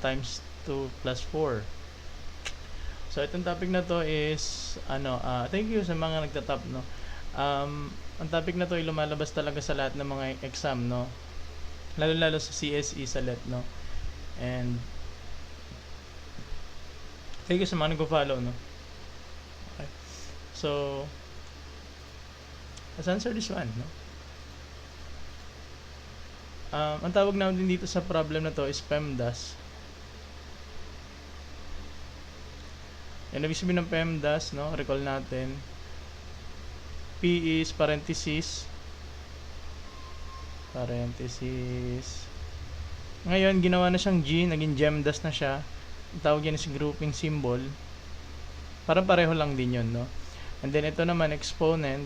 times 2 plus 4. So itong topic na to is thank you sa mga nagtatap, no. Ang topic na to ay lumalabas talaga sa lahat ng mga exam, no. Lalo sa CSE sa LET, no. And thank you sa mga nag-follow, no. Okay. So let's answer this one, no. Ang tawag natin dito sa problem na to is PEMDAS. Yan, ibig sabihin ng PEMDAS, no? Recall natin. P is parenthesis. Ngayon, ginawa na siyang G, naging GEMDAS na siya. Ang tawag yan is grouping symbol. Parang pareho lang din yun, no? And then, ito naman, exponent.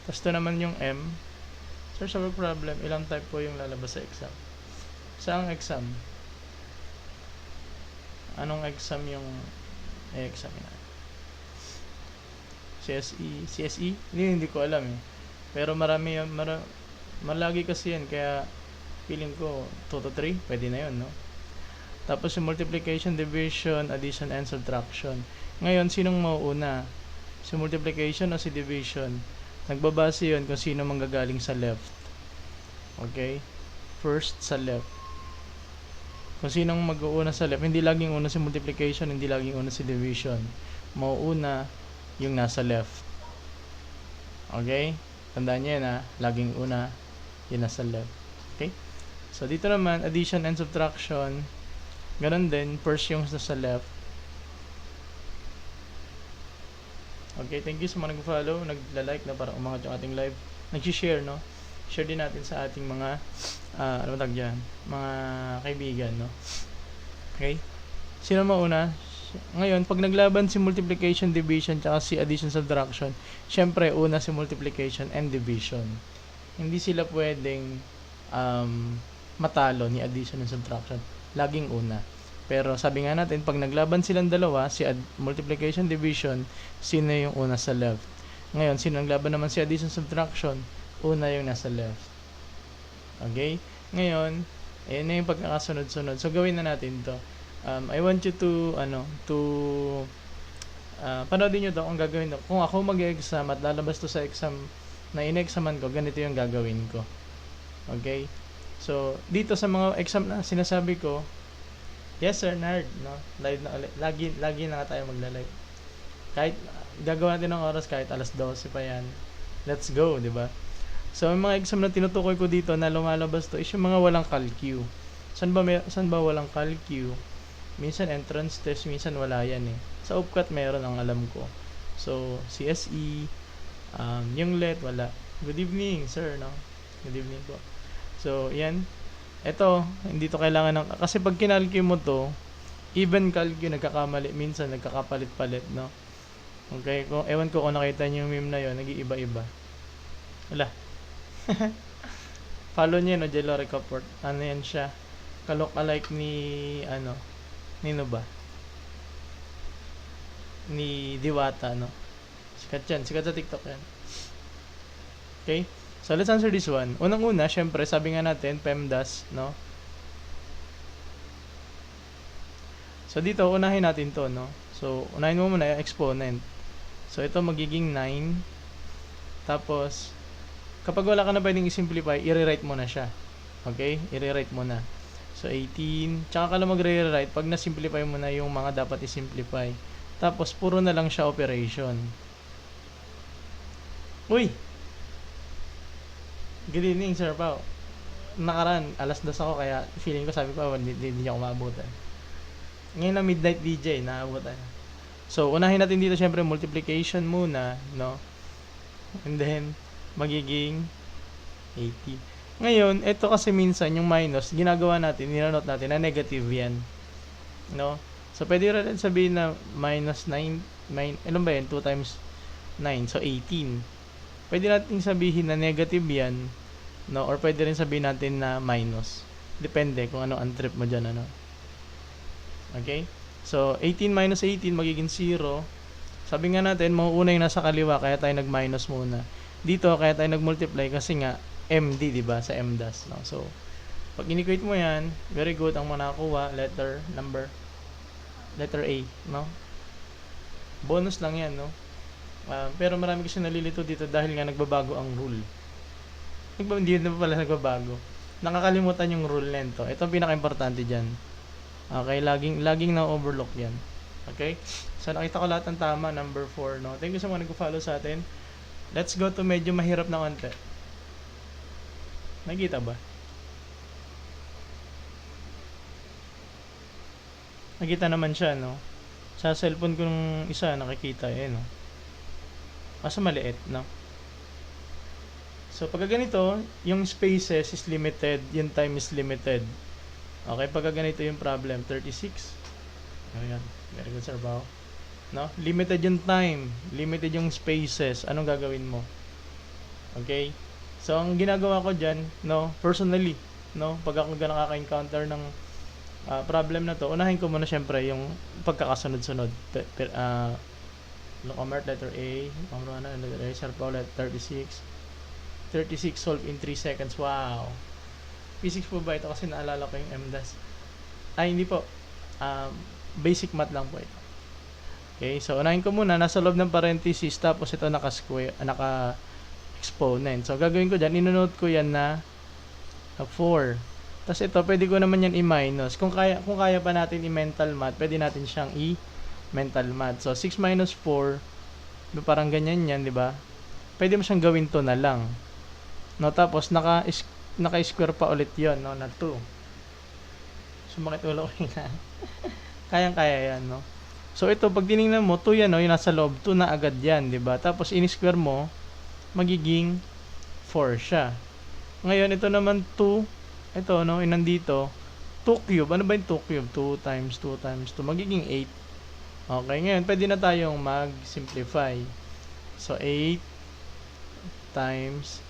Tapos ito naman yung M. Sir, sa problem, ilang type po yung lalabas sa exam? Saang exam? Anong exam yung exam na? CSE? Hindi ko alam eh. Pero marami yan, malagi kasi yan, kaya feeling ko 2 to 3, pwede na yun, no? Tapos yung multiplication, division, addition, and subtraction. Ngayon, sinong mauuna? Si multiplication o si division? Nagbabase yun kung sino manggagaling sa left. Okay? First sa left. Kung sinong mag-uuna sa left, hindi laging una si multiplication, hindi laging una si division. Mauuna yung nasa left. Okay? Tandaan nyo yan, ha? Laging una yung nasa left. Okay? So, dito naman, addition and subtraction. Ganon din, first yung nasa left. Okay, thank you sa mga nag-follow, nagla-like na para umangat yung ating live. Nag-share, no? Share din natin sa ating mga mga kaibigan, no? Okay? Sino mauna? Ngayon, pag naglaban si multiplication, division, tsaka si addition, subtraction, syempre, una si multiplication and division. Hindi sila pwedeng matalo ni addition and subtraction. Laging una. Pero sabi nga natin, pag naglaban silang dalawa, si multiplication, division, sino yung una sa left? Ngayon, sino naglaban naman si addition, subtraction? Una yung nasa left. Okay? Ngayon, ayan na yung pagkakasunod-sunod. So, gawin na natin to. I want you to, panoodin nyo to kung gagawin to. Kung ako mag-exam at lalabas to sa exam na in-examan ko, ganito yung gagawin ko. Okay? So, dito sa mga exam na sinasabi ko, yes sir, nerd, no? Live na ulit. Lagi na nga tayo magla-live. Kahit gagawa natin ng oras kahit alas 12 pa yan. Let's go, 'di ba? So, yung mga exam na tinutukoy ko dito na lumalabas to is yung mga walang calcu. Saan ba walang calcu? Minsan entrance test, minsan wala yan eh. Sa UPCAT meron ang alam ko. So, CSE, yung LET wala. Good evening, sir, no? Good evening po. So, yan. Ito, hindi to kailangan ng, kasi pag kinalky mo to, even calcu, nagkakamali, minsan nagkakapalit-palit, no? Okay, ewan ko kung nakita niyo yung meme na yun, nag-iiba-iba. Wala. Follow niyo, no, Jello Recaport. Ano yan siya? Kalok-alike nino ba? Ni Diwata, no? Sikat yan, sikat sa TikTok yan. Okay? So, let's answer this one. Unang-una, syempre, sabi nga natin, PEMDAS, no? So, dito, unahin natin to, no? So, unahin mo muna yung exponent. So, ito magiging 9. Tapos, kapag wala ka na pwedeng i-simplify, i-rewrite mo na siya. Okay? I-rewrite mo na. So, 18. Tsaka ka lang mag-rewrite pag na-simplify mo na yung mga dapat i-simplify. Tapos, puro na lang siya operation. Uy! Good evening, Sir Pao. Nakaraan, alas 2 ako, kaya feeling ko, sabi ko, hindi niya ako maabutan. Ngayon na midnight DJ, naabutan. So, unahin natin dito, syempre, multiplication muna, no? And then, magiging 80. Ngayon, ito kasi minsan, yung minus, ginagawa natin, ninanote natin na negative yan. No? So, pwede rin sabihin na minus 9, ilan ba yan? 2 times 9, so 18. Pwede natin sabihin na negative yan, no? Or pwede rin sabihin natin na minus. Depende kung ano ang trip mo dyan, ano? Okay? So, 18 minus 18 magiging 0. Sabi nga natin, mauuna yung nasa kaliwa, kaya tayo nag-minus muna. Dito, kaya tayo nag-multiply kasi nga, MD, diba? Sa MDAS, no? So, Pag in-equate mo yan, very good, ang manakuha, letter A, no? Bonus lang yan, no? Pero marami kasi nalilito dito dahil nga nagbabago ang rule. Hindi na pala nagbabago. Nakakalimutan yung rule nito. Ito ang pinaka-importante dyan. Okay, laging na-overlook yan. Okay? So, nakita ko lahat ng tama, number 4, no? Thank you sa mga nag-follow sa atin. Let's go to medyo mahirap na konti. Nakita ba? Nakita naman siya, no? Sa cellphone ko nung isa, nakikita, no? Masa maliit, no? So, pagka ganito, yung spaces is limited, yung time is limited. Okay, pagka ganito yung problem, 36. Ayan, very good, Sir Bao. No? Limited yung time, limited yung spaces. Anong gagawin mo? Okay? So, ang ginagawa ko dyan, no, personally, no, pag ako nakaka-encounter ng problem na to, unahin ko muna syempre yung pagkakasunod-sunod. Locomert, letter A, Pamrana, letter A, Sir Bao, letter 36. 36 solve in 3 seconds. Wow! Physics po ba ito? Kasi naalala ko yung MDAS. Ay, hindi po. Basic math lang po ito. Okay, so unahin ko muna, nasa loob ng parenthesis, tapos ito naka-square, naka-exponent. So, gagawin ko dyan, inonote ko yan na 4. Tapos ito, pwede ko naman yan i-minus. Kung kaya pa natin i-mental math, pwede natin siyang i-mental math. So, 6 minus 4, parang ganyan yan, di ba? Pwede mo siyang gawin to na lang. No, tapos naka-square pa ulit yon, no, na 2. Sumakit ulo ko na. Kayang-kaya yan, no? So, ito, pag tinignan mo, 2 yan, no? Yung nasa loob, 2 na agad yan, di ba? Tapos, in-square mo, magiging 4 siya. Ngayon, ito naman 2, ito, no? Yung nandito, 2 cube. Ano ba yung 2 cube? 2 times 2 times 2, magiging 8. Okay, ngayon, pwede na tayong mag-simplify. So, 8 times,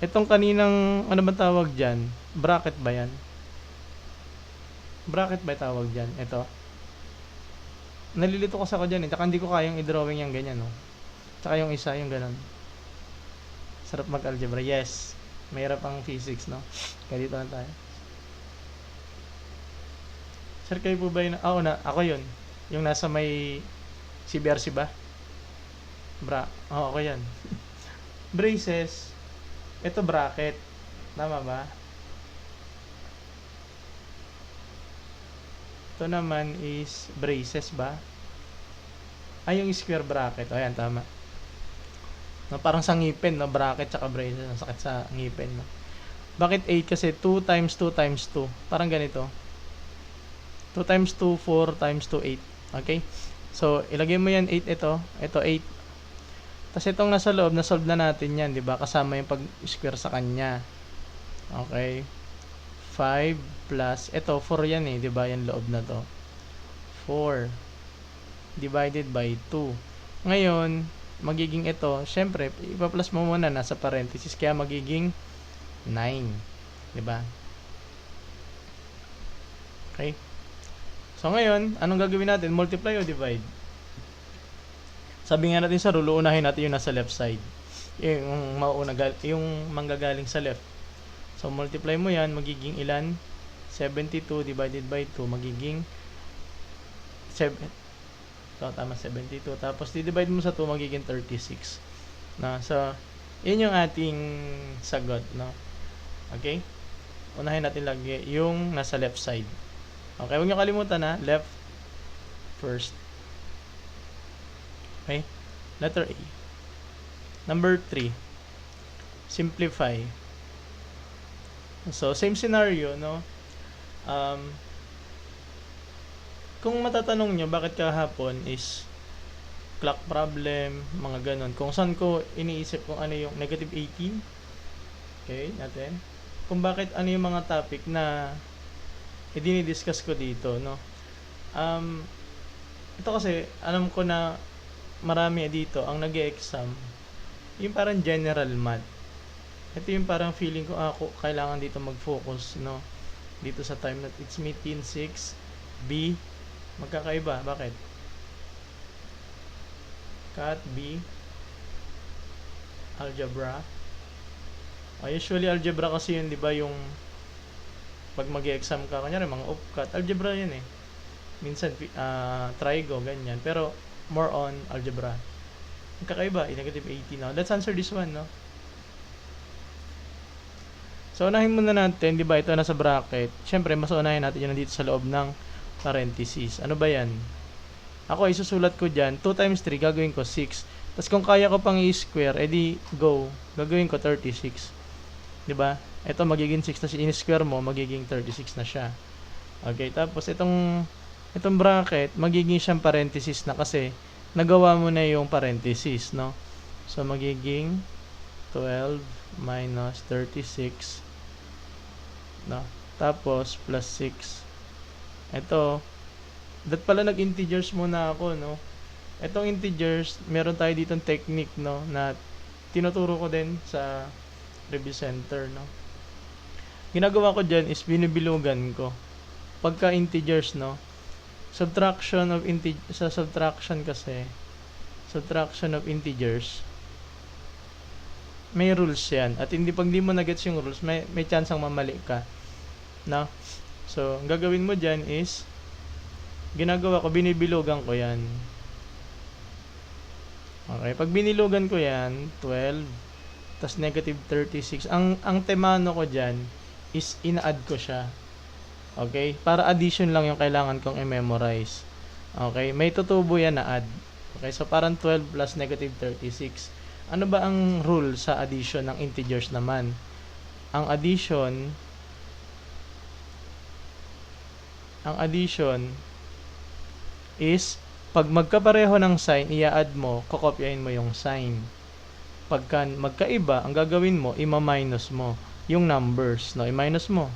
itong kaninang, ano ba tawag dyan? Bracket ba yan? Bracket ba tawag dyan? Ito. Nalilito kasi ako dyan, tsaka hindi ko kayang i-drawing yung ganyan, no? Tsaka yung isa, yung ganun. Sarap mag-algebra. Yes. Mahirap ang physics, no? Kaya dito na tayo. Sir, kayo po ba yun? Oo na, ako yun. Yung nasa may CBRC ba? Oo, ako yan. Braces. Ito bracket. Tama ba? Ito naman is braces ba? Ay, yung square bracket. O, yan, tama. No, parang sa ngipin, no? Bracket tsaka braces. Ang sakit sa ngipin, no? Bakit 8? Kasi 2 times 2 times 2. Parang ganito. 2 times 2, 4 times 2, 8. Okay? So, ilagay mo yan 8 ito. Ito 8. Tapos itong nasa loob, na-solve na natin yan, di ba? Kasama yung pag-square sa kanya. Okay? 5 plus, ito 4 yan eh, di ba? Yung loob na to. 4 divided by 2. Ngayon, magiging ito, syempre, ipa-plus mo muna nasa parenthesis, kaya magiging 9. Di ba? Okay? So ngayon, anong gagawin natin? Multiply o divide? Sabi nga natin sa rule, unahin natin yung nasa left side. Yung yung manggagaling sa left. So multiply mo yan, magiging ilan? 72 divided by 2, magiging 7. So, tama, 72. Tapos di-divide mo sa 2, magiging 36. No? So, yun yung ating sagot, no? Okay? Unahin natin lagi yung nasa left side. Okay, huwag niyo kalimutan na left first. Okay? Letter A. Number 3. Simplify. So, same scenario, no? Kung matatanong nyo, bakit kahapon is clock problem, mga ganon. Kung saan ko iniisip kung ano yung negative 18. Okay, natin. Kung bakit ano yung mga topic na dinidiscuss ko dito, no? Ito kasi, alam ko na marami dito ang nag-e-exam, yung parang general math. Ito yung parang feeling ko, ako kailangan dito mag-focus, no? Dito sa time na it's meeting 6, B, magkakaiba. Bakit? Cat, B, algebra. Usually algebra kasi yun, di ba, yung Pag mag-exam ka, kanyari mga upcut, algebra yan eh. Minsan, trigo, ganyan. Pero, more on algebra. Ang kakaiba, negative 80 now. Let's answer this one, no? So, unahin muna natin, di ba, ito nasa bracket. Siyempre, mas unahin natin yun nandito sa loob ng parenthesis. Ano ba yan? Ako, isusulat ko dyan, 2 times 3, gagawin ko 6. Tapos kung kaya ko pang i-square, edi go. Gagawin ko 36. Di ba? Ito magiging 6, tapos in-square mo, magiging 36 na siya. Okay, tapos itong bracket, magiging siyang parenthesis na kasi nagawa mo na yung parenthesis, no? So, magiging 12 minus 36, no? Tapos, plus 6. Ito, pala nag-integers muna ako, no? Itong integers, meron tayo ditong technique, no? Na tinuturo ko din sa review center, no? Ginagawa ko dyan is binibilugan ko. Pagka integers, no? Subtraction of sa subtraction kasi, subtraction of integers, may rules yan. At pag di mo na-gets yung rules, may chance ang mamali ka. No? So, ang gagawin mo dyan is, ginagawa ko, binibilugan ko yan. Okay, pag binilugan ko yan, 12, tas negative 36. Ang temano ko dyan is ina-add ko siya. Okay? Para addition lang yung kailangan kong i-memorize. Okay? May tutubo yan na add. Okay? So, parang 12 plus negative 36. Ano ba ang rule sa addition ng integers naman? Ang addition is, pag magkapareho ng sign, i-add mo, kokopyahin mo yung sign. Pagka magkaiba, ang gagawin mo, ima-minus mo yung numbers. No? I-minus mo.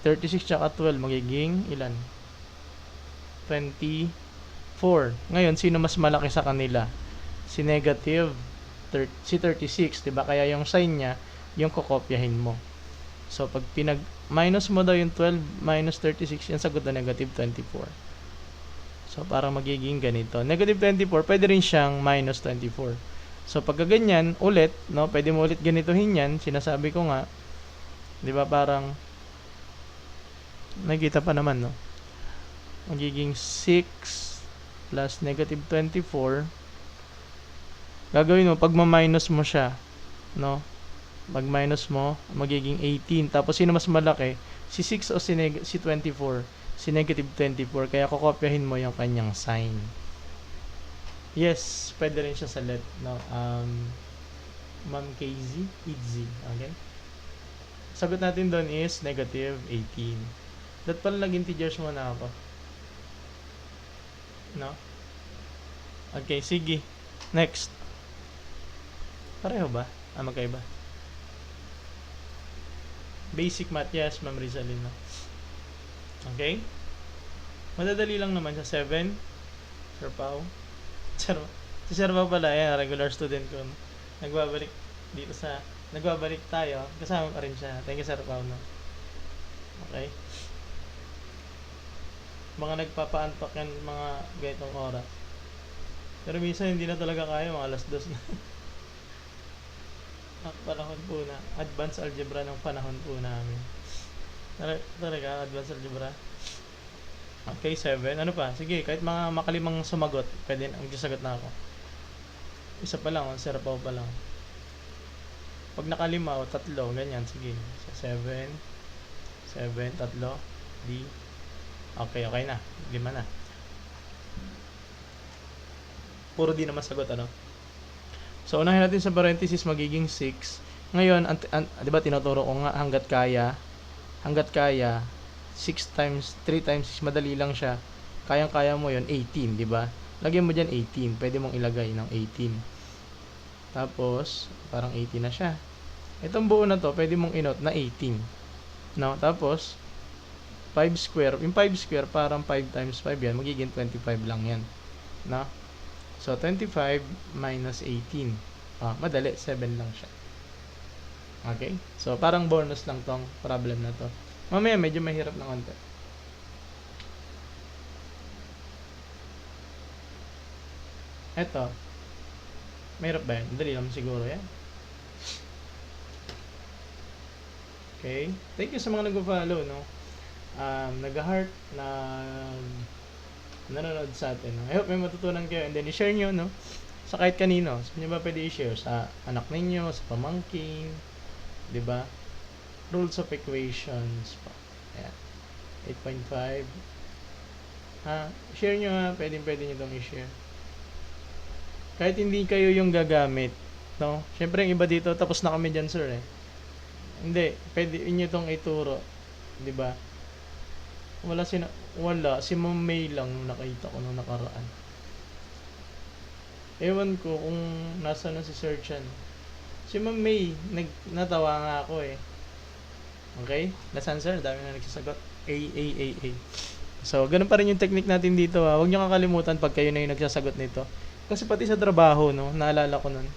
36 tsaka 12, magiging ilan? 24. Ngayon, sino mas malaki sa kanila? Si negative, si 36, diba? Kaya yung sign niya, yung kokopyahin mo. So, pag minus mo daw yung 12 minus 36, yan sagot na negative 24. So, para magiging ganito. Negative 24, pwede rin siyang minus 24. So, pagka ganyan, ulit, no? Pwede mo ulit ganitohin yan. Sinasabi ko nga, diba parang, nakikita pa naman, no? Magiging 6 plus negative 24. Gagawin mo, pag ma-minus mo siya, no? Pag minus mo, magiging 18. Tapos, sino mas malaki? Si 6 o si 24? Si negative 24. Kaya, kokopyahin mo yung kanyang sign. Yes, pwede rin siya sa let, no? Ma'am KZ? Okay? Sagot natin doon is negative 18. Pala nag-integers muna ako. No? Okay, sige. Next. Pareho ba? Magkaiba. Basic math, yes, Ma'am Rizalina. Okay? Madadali lang naman sa 7. Sir Pao. Si Sir Pao pala, regular student ko. Nagbabalik tayo. Kasama pa rin siya. Thank you, Sir Pao. No? Okay? Mga nagpapaantok yan, mga ganitong oras. Pero minsan hindi na talaga kaya, mga alas 2 na. Panahon po na. Advanced algebra ng panahon po namin. Talaga, advanced algebra. Okay, 7. Ano pa? Sige, kahit mga makalimang sumagot, pwede na, magsasagot na ako. Isa pa lang, Sir Pao pa lang. Pag nakalima o tatlo, ganyan, sige. So, 7, 3, D. Okay na. 5 na. Puro di naman sagot, ano? So, unahin natin sa parenthesis, magiging 6. Ngayon, di ba tinuturo ko nga, hanggat kaya, 6 times, 3 times 6, madali lang siya. Kayang-kaya mo yon 18, di ba? Lagyan mo dyan 18. Pwede mong ilagay ng 18. Tapos, parang 18 na siya. Itong buo na to, pwede mong inote na 18. No? Tapos, 5 square. Yung 5 square, parang 5 times 5 yan. Magiging 25 lang yan. No? So, 25 minus 18. Madali. 7 lang siya. Okay? So, parang bonus lang tong problem na to. Mamaya, medyo mahirap na konti. Eto. Mahirap ba yan? Dali lang siguro yan. Okay? Thank you sa mga nag-follow, no? Nag-heart na nanonood sa atin. No? I hope may matutunan kayo and then i-share nyo, no? Sa kahit kanino. Sa inyo ba pwede i-share? Sa anak ninyo, sa pamangkin, di ba? Rules of equations pa. Ayan. 8.5. Share nyo ha. Pwede nyo itong i-share. Kahit hindi kayo yung gagamit, no? Siyempre, yung iba dito, tapos na kami dyan, sir, eh. Hindi, pwede inyo itong ituro. Di ba? Wala, si Ma'am May lang nakita ko nung nakaraan. Ewan ko kung nasa na si Sir Chan. Si Ma'am May, natawa nga ako eh. Okay? Last answer, dami na nagsasagot. A. So, ganun pa rin yung technique natin dito ha. Huwag nyo kakalimutan pag kayo na yung nagsasagot nito. Kasi pati sa trabaho, no, naalala ko nun.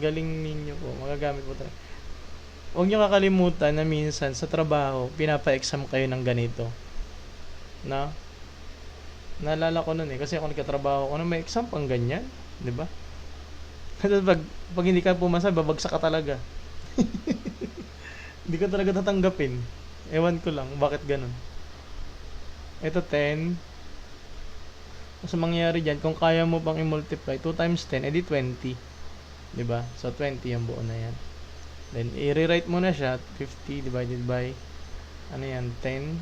Galing ninyo po, magagamit po talaga. Huwag nyo kakalimutan na minsan sa trabaho, pinapa-exam kayo ng ganito. Na? Naalala ko nun eh, kasi ako nagkatrabaho ko na may exam pang ganyan. Diba? Kasi pag hindi ka pumasa, babagsak ka talaga. Hindi ka talaga tatanggapin. Ewan ko lang, bakit ganun. Ito 10. So, mangyayari dyan, kung kaya mo pang i-multiply, 2 times 10, edi 20. Diba? So, 20 yung buo na yan. Then, i-rewrite mo na siya, 50 divided by, ano yan, 10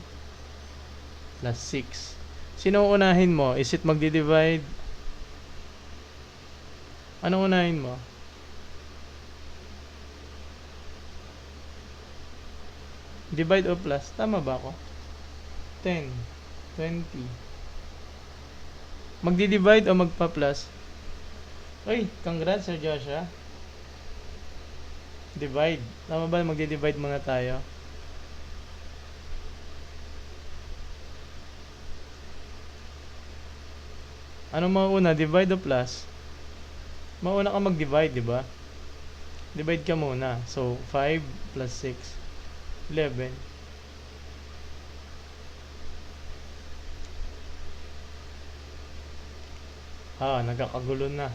plus 6. Sino unahin mo? Is it magdi-divide? Ano unahin mo? Divide o plus? Tama ba ako? 10, 20. Magdi-divide o magpa-plus? Ay, congrats Sir Joshua. Divide. Tama ba? Magdi-divide muna tayo. Ano mauna? Divide o plus? Mauna ka mag-divide, di ba? Divide ka muna. So, 5 plus 6. 11. Nagkakagulo na.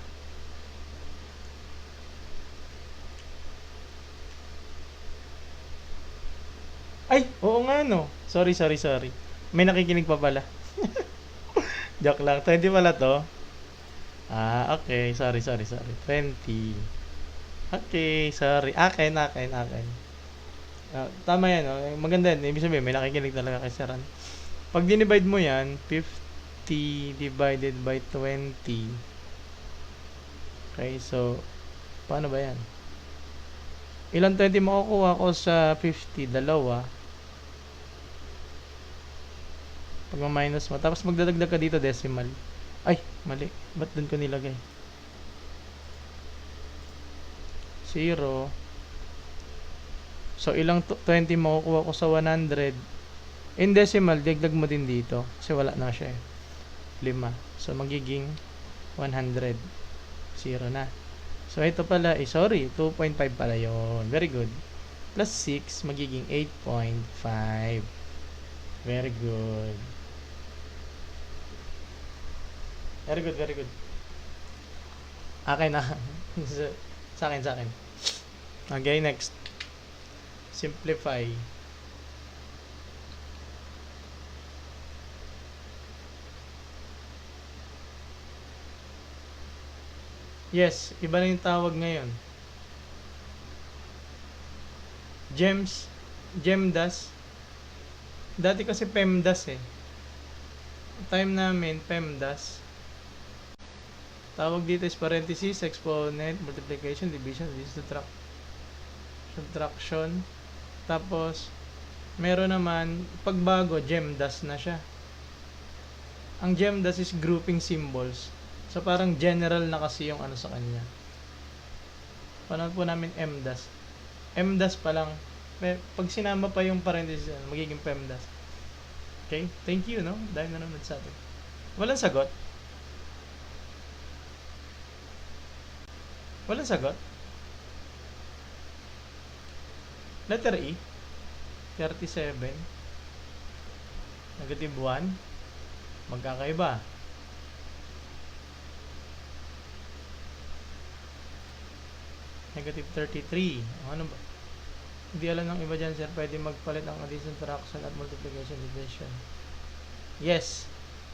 Ay, oo nga no. Sorry. May nakikinig pa pala. Joke lang. 20 pala to. Okay. Sorry. 20. Okay, sorry. Akin. Tama yan, no? Maganda yan. Ibig sabihin, may nakikinig talaga kay Saran. Pag dinivide mo yan, 50 divided by 20. Okay, so, paano ba yan? Ilang 20 makukuha ko sa 50? Dalawa. Pag ma-minus mo. Tapos magdadagdag ka dito decimal. Ay, mali. Ba't dun ko nilagay? 0. So, ilang 20 makukuha ko sa 100? In decimal, dagdag mo din dito. Kasi wala na siya eh. 5. So, magiging 100. 0 na. So, ito pala, sorry, 2.5 pala yun. Very good. Plus 6, magiging 8.5. Very good. Very good. Akin na. Sa akin. Okay, next. Simplify. Yes, iba na yung tawag ngayon. GEMDAS. Dati kasi PEMDAS eh. Time namin, PEMDAS. Tawag dito is parenthesis, exponent, multiplication, division, subtraction. Tapos, meron naman, pagbago, GEMDAS na siya. Ang GEMDAS is grouping symbols. So, parang general na kasi yung ano sa kanya. Panahon po namin MDAS. MDAS pa lang. Pag sinama pa yung parenthesis, magiging PEMDAS. Okay? Thank you, no? Dahil na naman sa atin. Walang sagot? Walang sagot? Letter E. 37. Negative 1. Magkakaiba. Negative 33. Ano ba? Hindi alam ng iba dyan, sir, pwede magpalit ng addition, subtraction, at multiplication, division. Yes.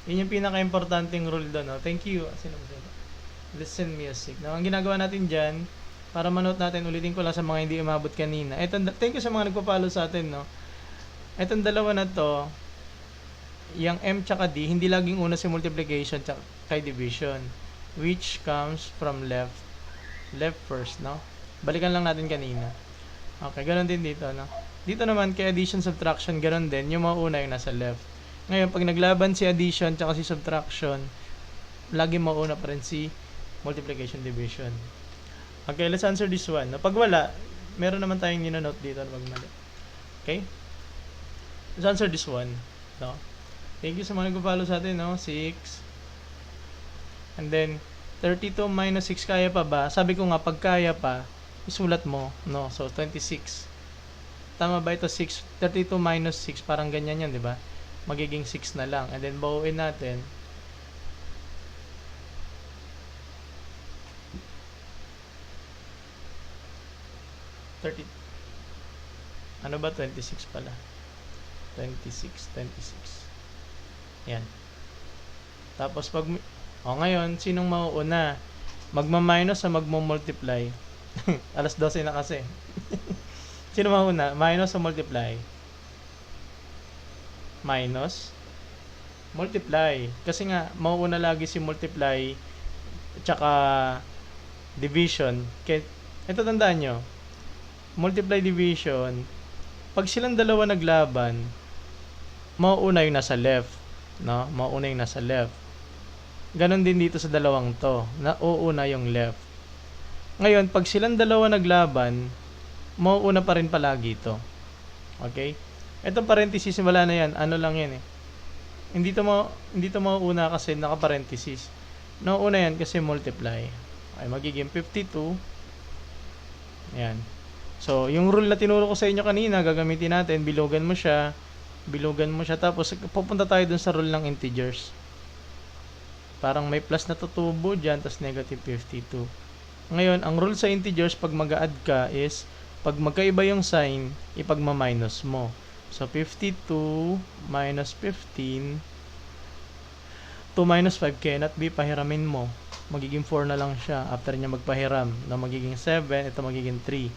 Yun yung pinaka-importanting rule doon. No? Thank you. Sino ba sila? Listen music. No? Ang ginagawa natin dyan, para manote natin, ulitin ko lang sa mga hindi umabot kanina. Thank you sa mga nagpa-follow sa atin. No? Itong dalawa na to, yung M tsaka D, hindi laging una si multiplication tsaka kay division. Which comes from left. Left first, no? Balikan lang natin kanina. Okay, ganoon din dito, no? Dito naman, kay addition, subtraction, ganoon din. Yung mauna yung nasa left. Ngayon, pag naglaban si addition tsaka si subtraction, lagi mauna pa rin si multiplication, division. Okay, let's answer this one. No? Pag wala, meron naman tayong ninonote dito na magmali. Okay? Let's answer this one. No? Thank you sa mga nagpa-follow sa atin, no? 6. And then, 32 minus 6, kaya pa ba? Sabi ko nga, pag kaya pa, isulat mo, no? So, 26. Tama ba ito? 6. 32 minus 6, parang ganyan yan, di ba? Magiging 6 na lang. And then, bawin natin. Ano ba? 26 pala. 26. Yan. Tapos, ngayon, sinong mauuna? Magma-minus o magmo-multiply? Alas 12 na kasi. Sino mauuna? Minus o multiply? Minus. Multiply. Kasi nga, mauuna lagi si multiply tsaka division. Ito tandaan nyo. Multiply, division. Pag silang dalawa naglaban, mauuna yung nasa left. No? Mauuna yung nasa left. Ganon din dito sa dalawang to. Nauuna yung left. Ngayon, pag silang dalawa naglaban, mauuna pa rin palagi ito. Okay? Itong parenthesis, wala na yan. Ano lang yan eh. Hindi to mauuna kasi naka-parenthesis. Nauuna yan kasi multiply. Okay, magiging 52. Ayan. So, yung rule na tinuro ko sa inyo kanina, gagamitin natin. Bilugan mo siya. Tapos, pupunta tayo dun sa rule ng integers. Parang may plus na tutubo dyan, tapos negative 52. Ngayon, ang rule sa integers, pag mag-add ka is, pag magkaiba yung sign, ipagma-minus mo. So, 52 minus 15, 2 minus 5 cannot be, pahiramin mo. Magiging 4 na lang siya after niya magpahiram. Na magiging 7, ito magiging 3.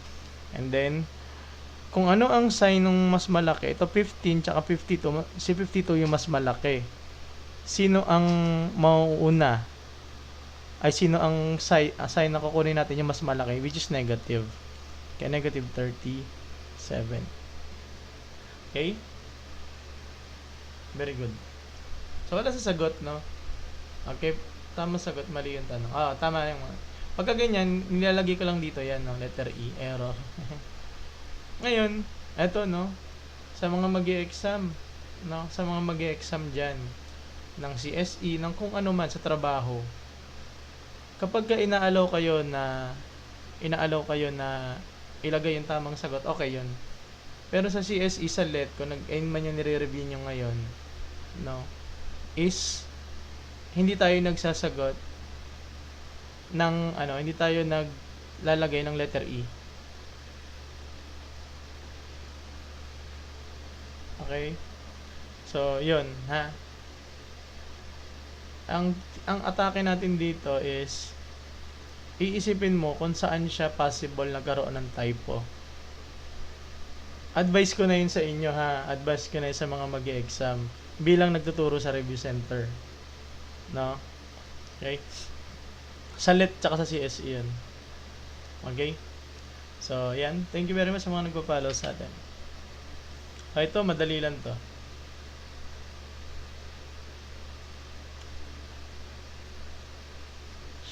And then, kung ano ang sign ng mas malaki, ito 15 tsaka 52, si 52 yung mas malaki. Sino ang mauuna? Ay, sino ang sign na kukunin natin yung mas malaki, which is negative. Kaya negative 37. Okay? Very good. So, wala sa sagot, no? Okay, tama sagot, mali yung tanong. Tama yung pagka ganyan, nilalagay ko lang dito yan, no? Letter E, error. Ngayon, eto, no? Sa mga mag-i-exam, no? Sa mga mag-i-exam dyan, ng CSE, ng kung ano man sa trabaho, kapag inaalaw kayo na ilagay yung tamang sagot, okay yun. Pero sa CSE, sa LET, kung nag-end man yung nire-review nyo ngayon, no, is hindi tayo nagsasagot ng hindi tayo naglalagay ng letter E. Okay? So, yun, ha? Ang atake natin dito is iisipin mo kung saan siya possible nagkaroon ng typo. Advice ko na yun sa inyo, ha? Advice ko na yun sa mga mag-e-exam bilang nagtuturo sa review center. No? Okay? Sa LET tsaka sa CSE yun. Okay? So, yan. Thank you very much sa mga nagpa-follow sa atin. Ito, madali lang to.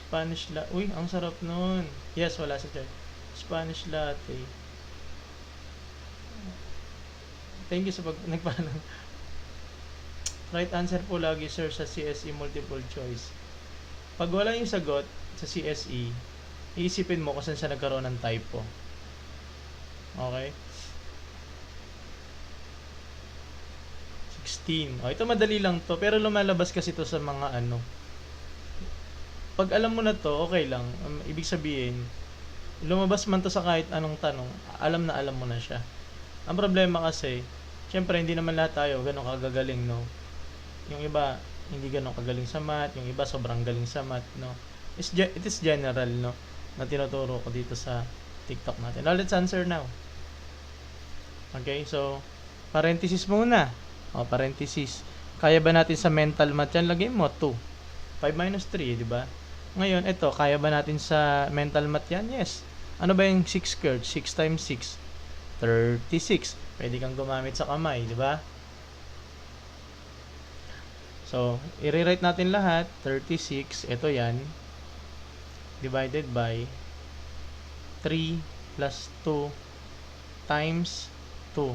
Spanish latte. Uy, ang sarap nun. Yes, wala sa chat. Spanish latte. Thank you sa nagpalang. Right answer po lagi, sir, sa CSE multiple choice. Pag wala yung sagot sa CSE, iisipin mo kung saan siya nagkaroon ng typo. Okay? 16. Ito madali lang to, pero lumalabas kasi to sa mga pag alam mo na to, okay lang. Ibig sabihin, Lumabas man to sa kahit anong tanong, alam na alam mo na siya. Ang problema kasi, syempre hindi naman lahat tayo ganun kagagaling, no? Yung iba, hindi ganun kagaling sa math, yung iba sobrang galing sa math, no? It is general, no? Na tinuturo ko dito sa TikTok natin. Now, let's answer now. Okay, so, parenthesis muna. O, parenthesis. Kaya ba natin sa mental math yan? Lagay mo 2. 5 minus 3, di ba? Ngayon, ito, kaya ba natin sa mental math yan? Yes. Ano ba yung 6 squared? 6 times 6. 36. Pwede kang gumamit sa kamay, di ba? So, i-rewrite natin lahat. 36, ito yan. Divided by 3 plus 2 times 2.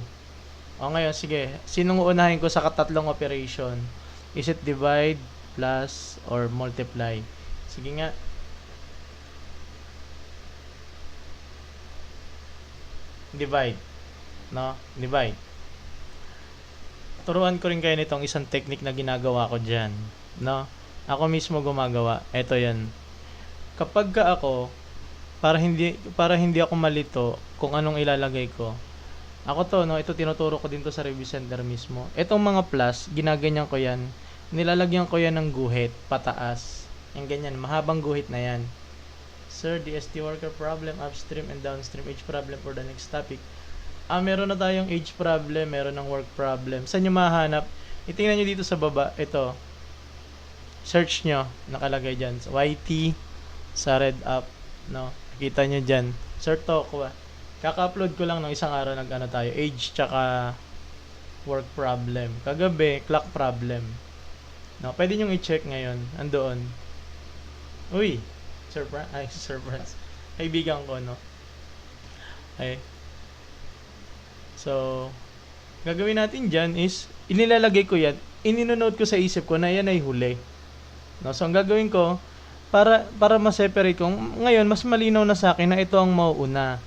O ngayon, sige. Sinong uunahin ko sa katatlong operation? Is it divide, plus, or multiply? Sige nga. Divide. No? Divide. Turuan ko rin kayo nitong isang technique na ginagawa ko dyan. No? Ako mismo gumagawa. Ito yan. Kapag ka ako, para hindi ako malito kung anong ilalagay ko, ako to, no, ito tinuturo ko din to sa review center mismo. Itong mga plus, ginaganyan ko yan. Nilalagyan ko yan ng guhit, pataas. Yung ganyan, mahabang guhit na yan. Sir, DST worker problem, upstream and downstream age problem for the next topic. Meron na tayong age problem, meron ng work problem. Saan nyo mahanap? Itingnan nyo dito sa baba, ito. Search nyo, nakalagay dyan. YT, sa red up, no? Kita nyo dyan. Sir Tokwa. Kaka-upload ko lang ng isang araw tayo, age tsaka work problem. Kagabi, clock problem. No, pwede nyo i-check ngayon. Andoon. Uy, surprise. Kaibigan ko, no? Okay. So, gagawin natin dyan is, inilalagay ko yan, ininonode ko sa isip ko na yan ay huli. No, so, ang gagawin ko, para ma-separate ko, ngayon, mas malinaw na sa akin na ito ang mauuna.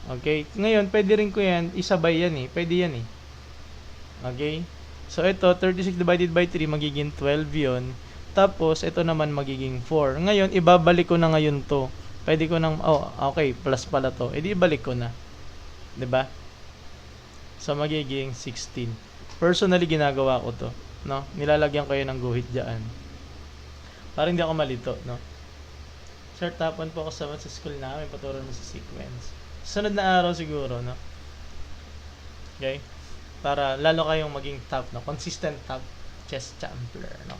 Okay? Ngayon, pwede rin ko yan, isabay yan eh. Pwede yan eh. Okay? So, ito, 36 divided by 3, magiging 12 yon. Tapos, ito naman magiging 4. Ngayon, ibabalik ko na ngayon to. Pwede ko nang, okay, plus pala to. E di ibalik ko na. 'Di ba? So, magiging 16. Personally, ginagawa ko to. No? Nilalagyan ko yun ng guhit dyan. Para hindi ako malito, no? Sir, tapan po ako sa school namin. Paturo na sa sequence. Sunod na araw siguro, no? Okay? Para lalo kayong maging top, no? Consistent top chess champion, no?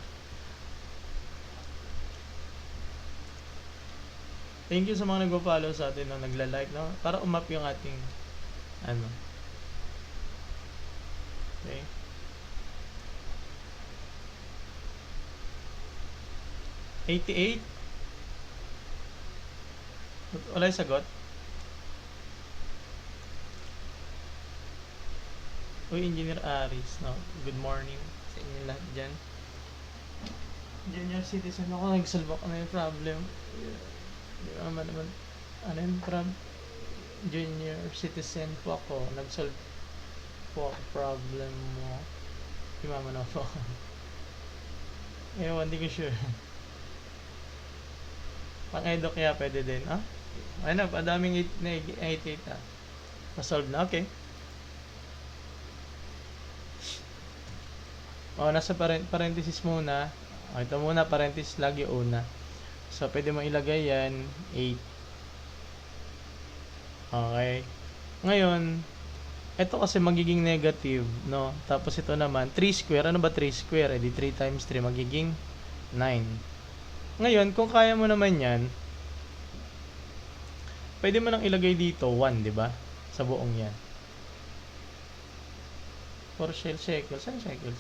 Thank you sa mga nagpo-follow sa atin, no? Nagla-like, no? Para umap yung ating ano. Okay? $88. Wala yung sagot? Uy, Engineer Aris, no? Good morning sa inyo lahat dyan. Junior citizen ako, nag-solve ako na yung problem. Di ba naman, ano yung junior citizen po ako, nag-solve po ako problem mo. Di mama na po. Ewan, di ko sure. Pang-edo kaya pwede din, ah? Ano, padaming 88 ah. Na-solve na, okay. Nasa parenthesis muna. Ito muna, parenthesis lagi una. So, pwede mo ilagay yan, 8. Okay. Ngayon, ito kasi magiging negative, no? Tapos ito naman, 3 square. Ano ba 3 square? Di 3 times 3 magiging 9. Ngayon, kung kaya mo naman yan, pwede mo nang ilagay dito 1, di ba? Sa buong yan. 4 shekels. Saan shekels?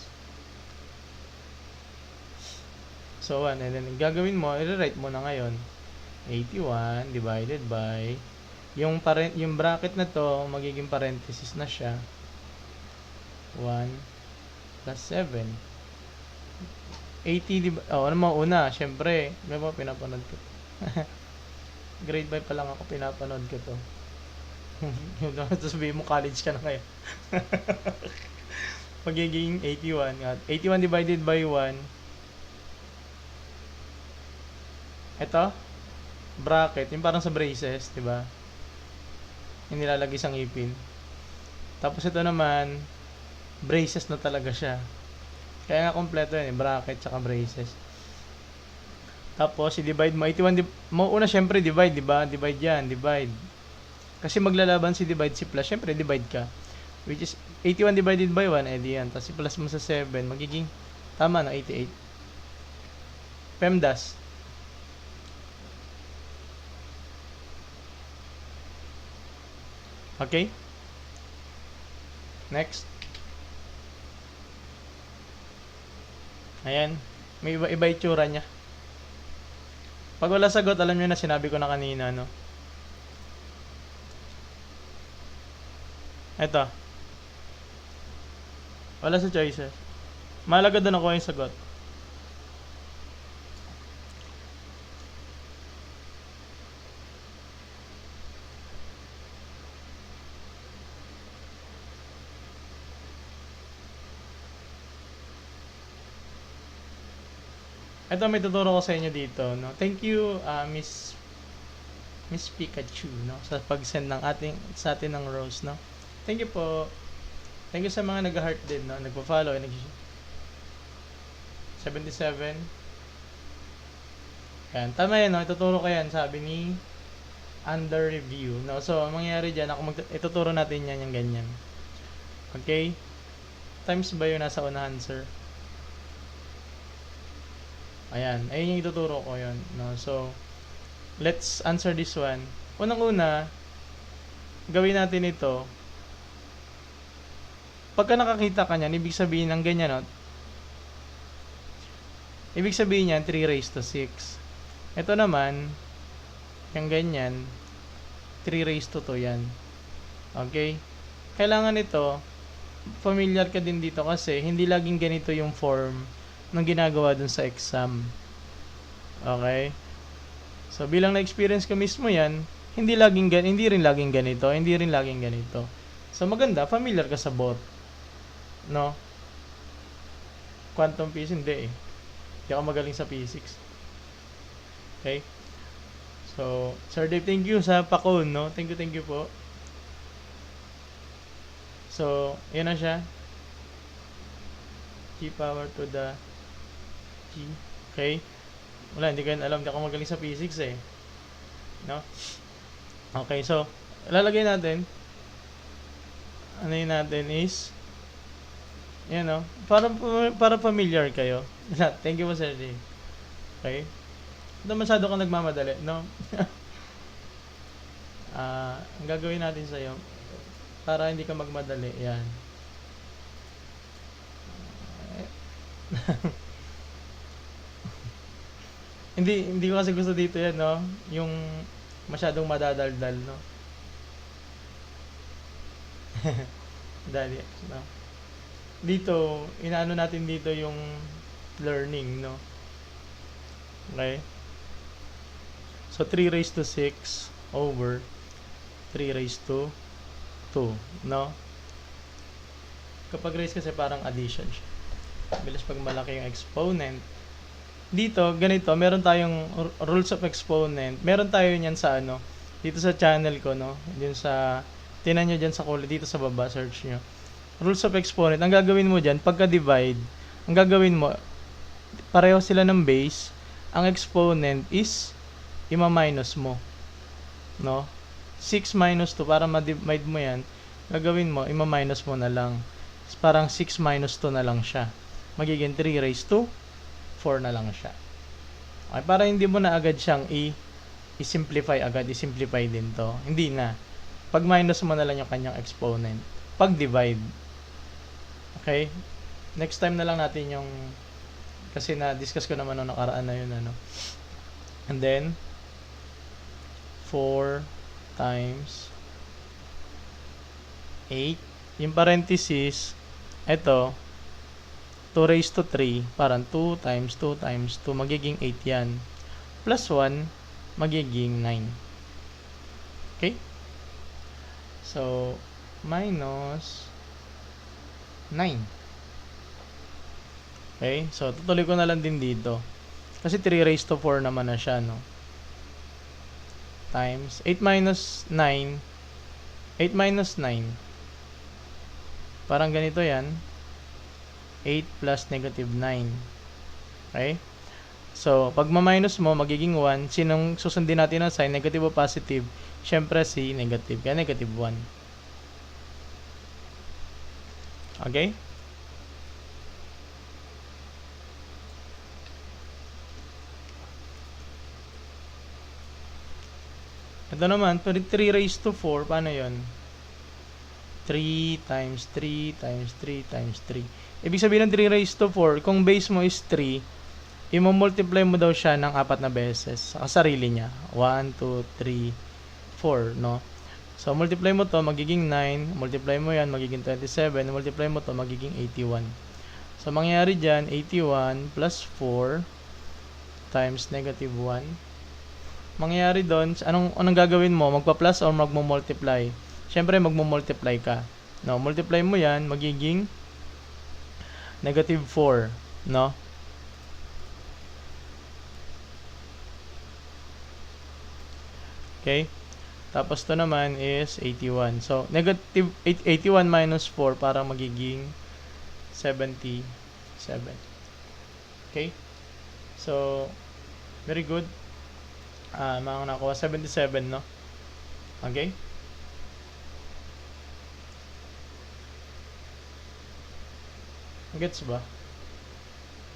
So, 1. And then, gagawin mo, i-write mo na ngayon. 81 divided by, yung bracket na to, magiging parenthesis na siya. 1 plus 7. 80, diba? Ano mo una? Siyempre, may mga pinapanood ko. Grade 5 pa lang ako, pinapanood ko to. Tapos sabihin mo, college ka na ngayon. Magiging 81. 81 divided by 1. Ito. bracket, yung parang sa braces, di ba? Yung nilalagay sa ngipin. Tapos ito naman, braces na talaga siya. Kaya nga kompleto yun, bracket tsaka braces. Tapos, i-divide mo. 81, mo una syempre divide, di ba? Divide yan, divide. Kasi maglalaban si divide si plus, syempre divide ka. Which is 81 divided by 1, edi yan. Tapos i-plus mo sa 7, magiging, tama na, 88. PEMDAS. Okay? Next. Ayan. May iba-iba itsura niya. Pag wala sagot, alam nyo na sinabi ko na kanina, no? Eto. Wala sa choices. Mahalaga doon ako yung sagot. Ito may tuturo ko sa inyo dito, no. Thank you, Miss Pikachu, no, sa pag-send ng sa atin ng rose, no. Thank you po. Thank you sa mga nag-heart din, no, nagpo-follow, 77. Yan, tama yan, no. Ituturo ko yan, sabi ni under review, no. So, ang mangyayari diyan, ituturo natin yan yung ganyan. Okay? Times ba yung nasa unahan, sir? Ayan, ayun yung ituturo ko yun, no? So, let's answer this one. Unang-una, gawin natin ito. Pagka nakakita ka niyan, ibig sabihin ng ganyan, no? Ibig sabihin niyan, 3 raised to 6. Ito naman, yung ganyan, 3 raised to 2 yan. Okay? Kailangan ito, familiar ka din dito kasi hindi laging ganito yung form nang ginagawa dun sa exam. Okay? So, bilang na-experience ko mismo yan, hindi rin laging ganito. So, maganda, familiar ka sa both. No? Quantum physics, hindi eh. Hindi ako magaling sa physics. Okay? So, Sir Dave, thank you sa pakon, no? Thank you po. So, yan na siya. G power to the G. Okay? Wala, hindi ko alam. Hindi ako magaling sa physics eh. No? Okay, so, lalagay natin. Ano yun natin is, yan no? Para familiar kayo. Thank you po, Sir D. Okay? Ito masyado kang nagmamadali, no? Ang gagawin natin sa'yo, para hindi ka magmadali, yan. Hindi ko kasi gusto dito yan, no? Yung masyadong madadaldal, no? Dali, no? Dito, inaano natin dito yung learning, no? Okay? So, 3 raised to 6 over 3 raised to 2, no? Kapag raised kasi parang addition siya. Bilis pag malaki yung exponent. Dito, ganito, meron tayong rules of exponent. Meron tayo niyan sa ano, dito sa channel ko, no? Dito sa, tinan nyo dyan sa kulay, dito sa baba, search nyo. Rules of exponent, ang gagawin mo dyan, pagka-divide, ang gagawin mo, pareho sila ng base, ang exponent is, ima-minus mo. No? 6 minus 2, para ma-divide mo yan, gagawin mo, ima-minus mo na lang. Parang 6 minus 2 na lang siya. Magiging 3 raised to 4 na lang siya. Okay, para hindi mo na agad siyang i-simplify agad, i-simplify din to. Hindi na. Pag minus mo na lang yung kanyang exponent. Pag divide. Okay? Next time na lang natin yung, kasi na-discuss ko naman nung nakaraan na yun, ano. And then, 4 times 8. Yung parenthesis, ito, 2 raised to 3, parang 2 times 2 times 2, magiging 8 yan. Plus 1, magiging 9. Okay? So, minus 9. Okay? So, tutuloy ko na lang din dito. Kasi 3 raised to 4 naman na siya, no? times 8 minus 9. 8 minus 9. Parang ganito yan. 8 plus negative 9. Okay? So, pag ma-minus mo, magiging 1. Sinong susundin natin ng sign? Negative o positive? Siyempre, si negative. Kaya negative 1. Okay? Ito naman, 3 raised to 4. Paano yun? 3 times 3 times 3 times 3. Ibig sabihin ng 3 raised to 4, kung base mo is 3, i-multiply mo daw siya ng 4 na beses sa sarili niya. 1, 2, 3, 4, no? So, multiply mo to, magiging 9. Multiply mo yan, magiging 27. Multiply mo to, magiging 81. So, mangyayari dyan, 81 plus 4 times negative 1. Mangyayari doon, anong gagawin mo? Magpa-plus or magmo-multiply? Siyempre, magmo-multiply ka. No, multiply mo yan, magiging negative 4. No? Okay? Tapos to naman is 81. So, negative 81 minus 4 para magiging 77. Okay? So, very good. Mga nakuha 77, no? Okay? Gets ba?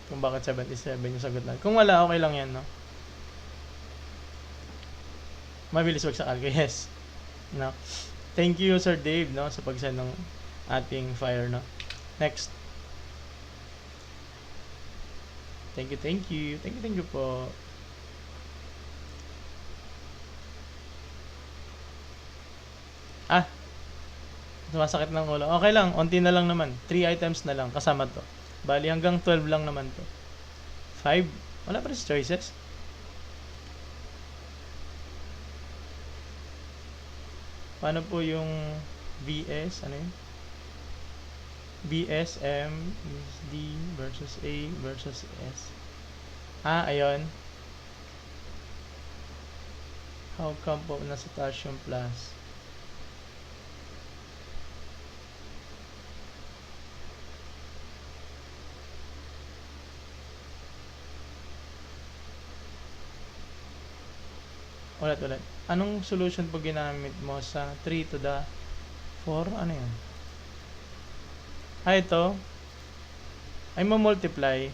Kung bakit 77 yung sagot natin. Kung wala, okay lang yan, no? Mabilis wag sa calco, yes. No? Thank you, Sir Dave, no? Sa pag-send ng ating fire, no? Next. Thank you, thank you. Thank you po. Sumasakit ng ulo. Okay lang, onti na lang naman. 3 items na lang, kasama to. Bali, hanggang 12 lang naman to. 5. Wala pa rin choices. Paano po yung VS? Ano yun? VS, M, is D versus A versus S. Ayun. How come po nasa taas yung plus? Ulit. Anong solution po ginamit mo sa 3 to the 4? Ano yun? Ito. Ay multiply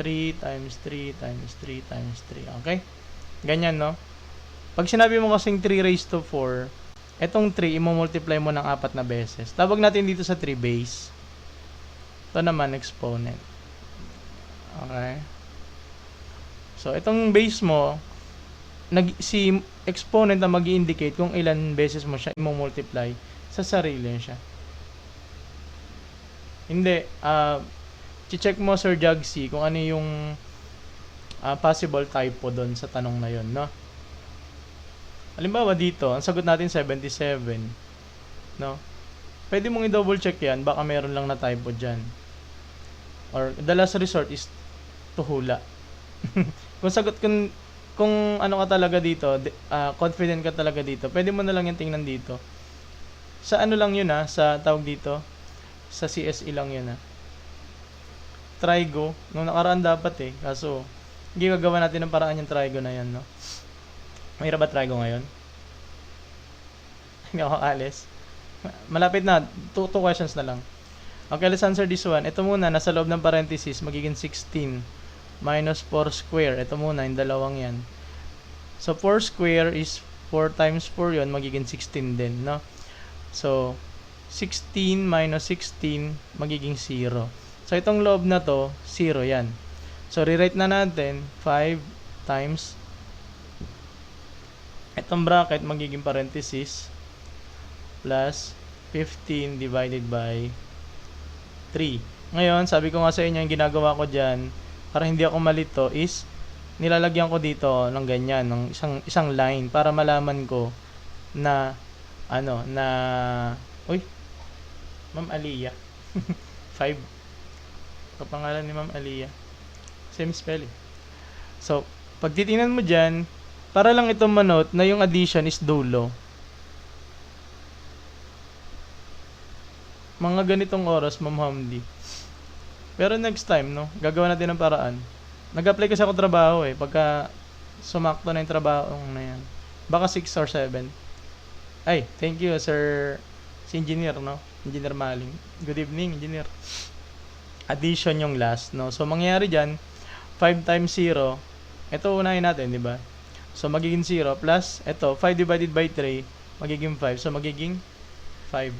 3 times 3 times 3 times 3. Okay? Ganyan, no? Pag sinabi mo kasing 3 raised to 4, etong 3, i-multiply mo ng 4 na beses. Tawag natin dito sa 3 base. Ito naman, exponent. Okay? So, itong base mo, si exponent na mag-i-indicate kung ilan beses mo siya i-multiply sa sarili siya. Hindi. Check mo, Sir Jagsi, kung ano yung possible typo doon sa tanong na yon, no? Halimbawa dito, ang sagot natin 77, no? Pwede mong i-double check yan, baka meron lang na typo dyan. Or the last resort is to hula. Kung ano ka talaga dito, confident ka talaga dito, pwede mo na lang yung tingnan dito. Sa ano lang yun sa tawag dito, sa CSE lang yun Trigo, nung nakaraan dapat kaso hindi gagawa natin ng paraan yung trigo na yan, no? Mahirap ba trigo ngayon? Hindi ako alis. Malapit na, 2 questions na lang. Okay, let's answer this one. Ito muna, nasa loob ng parenthesis, magiging 16 minus 4 square. Ito muna, yung dalawang yan. So, 4 square is 4 times 4 yun, magiging 16 din, no? So, 16 minus 16, magiging 0. So, itong loob na to, 0 yan. So, rewrite na natin, 5 times, itong bracket, magiging parenthesis, plus 15 divided by 3. Ngayon, sabi ko nga sa inyo, yung ginagawa ko dyan, para hindi ako malito, is nilalagyan ko dito ng ganyan, ng isang line para malaman ko na uy, Ma'am Aliyah. 5. Kapangalan ni Ma'am Aliyah. Same spelling. So, pag titingnan mo dyan, Para lang itong manote na yung addition is dulo. Mga ganitong oras, Ma'am Hamdi. Pero next time, no, gagawa natin ng paraan. Nag-apply kasi ako trabaho eh. Pagka sumakto na yung trabaho na yan. Baka 6 or 7. Ay, thank you, sir. Si engineer, no? Engineer Maling. Good evening, engineer. Addition yung last, no? So, mangyayari dyan, 5 times 0. Ito unahin natin, di ba? So, magiging 0 plus, ito, 5 divided by 3, magiging 5. So, magiging 5.